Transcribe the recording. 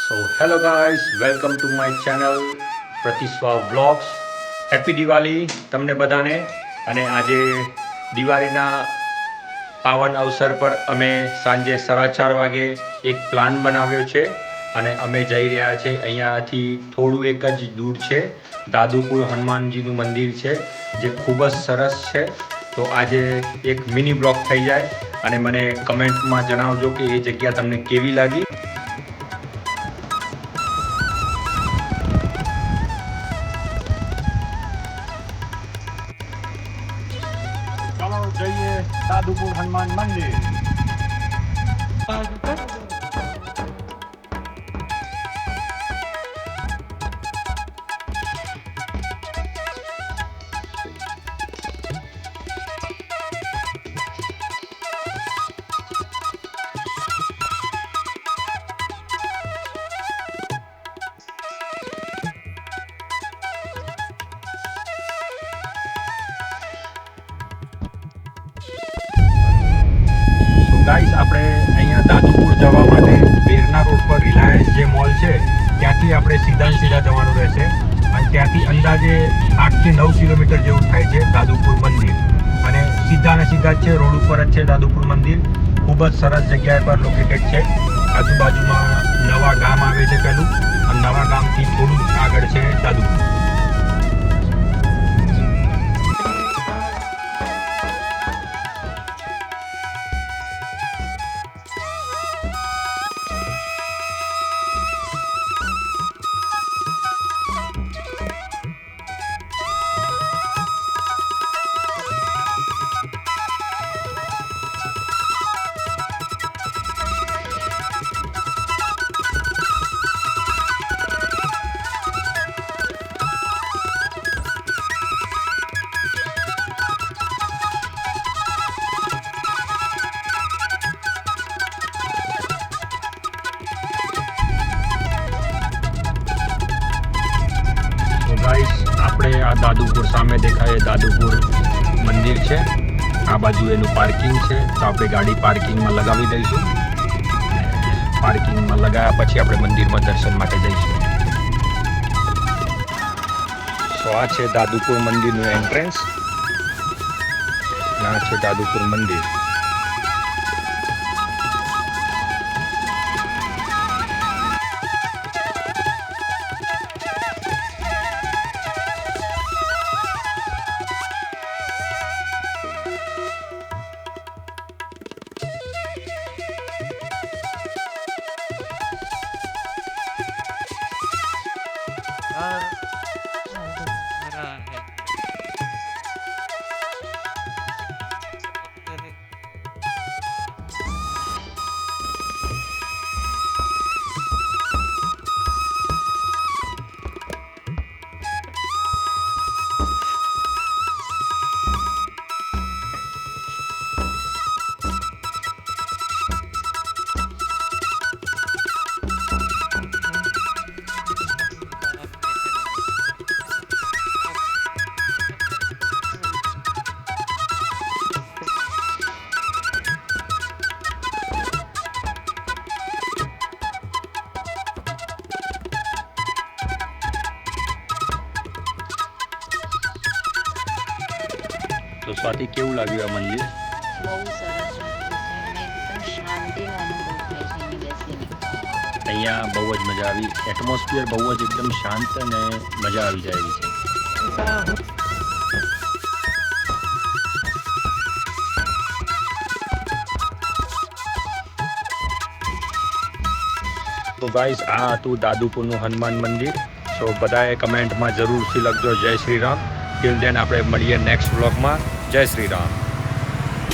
So hello guys, welcome to my channel Pratiswa vlogs. Happy Diwali તમને બધાને. અને આજે દિવાળીના પાવન અવસર પર અમે સાંજે 4:30 વાગે એક પ્લાન બનાવ્યો છે અને અમે જઈ રહ્યા છે અહીંયાથી થોડું એક જ દૂર છે દાદુપુર હનુમાનજીનું મંદિર છે જે ખૂબ જ સરસ છે. તો આજે એક મિની બ્લોગ થઈ જાય અને મને કમેન્ટમાં જણાવજો કે એ જગ્યા તમને કેવી લાગી. ચાલો જઈએ દાદુપુર હનુમાન મંદિર. ગાઈસ, આપણે અહીંયા દાદુપુર જવા માટે બેરના રોડ પર રિલાયન્સ જે મોલ છે ત્યાંથી આપણે સીધા જવાનું રહેશે અને ત્યાંથી અંદાજે 8 થી 9 કિલોમીટર જેવું થાય છે દાદુપુર મંદિર. અને સીધા જ છે, રોડ ઉપર જ છે દાદુપુર મંદિર. ખૂબ જ સરસ જગ્યા પર લોકેટેડ છે. આજુબાજુમાં નવા ગામ આવે છે પેલું, અને નવા ગામથી થોડું આગળ છે દાદુપુર. ગાઈસ, આપણે આ દાદુપુર સામે દેખાય દાદુપુર મંદિર છે. આ બાજુ એનું પાર્કિંગ છે, તો આપણે ગાડી પાર્કિંગમાં લગાવી દઈશું. પાર્કિંગમાં લગાવ્યા પછી આપણે મંદિરમાં દર્શન માટે જઈશું. તો આ છે દાદુપુર મંદિરનું એન્ટ્રન્સ. આ છે દાદુપુર મંદિર. તો સ્વાતિ, કેવું લાગ્યું આ મંદિર? બહુ સરસ શાંતિનો અનુભવ થાય છે અહીં બેસીને. અહીંયા બહુ જ મજા આવી. એટમોસ્ફિયર બહુ જ એકદમ શાંત અને મજા આવી જાય એવી છે. તો ગાઈસ, આ હતું દાદુપુરનું હનુમાન મંદિર. સો બધાએ કમેન્ટમાં જરૂરથી લખજો જય શ્રી રામ. ટિલ દેન આપણે મળીએ નેક્સ્ટ વ્લોગમાં. જય શ્રી રામ.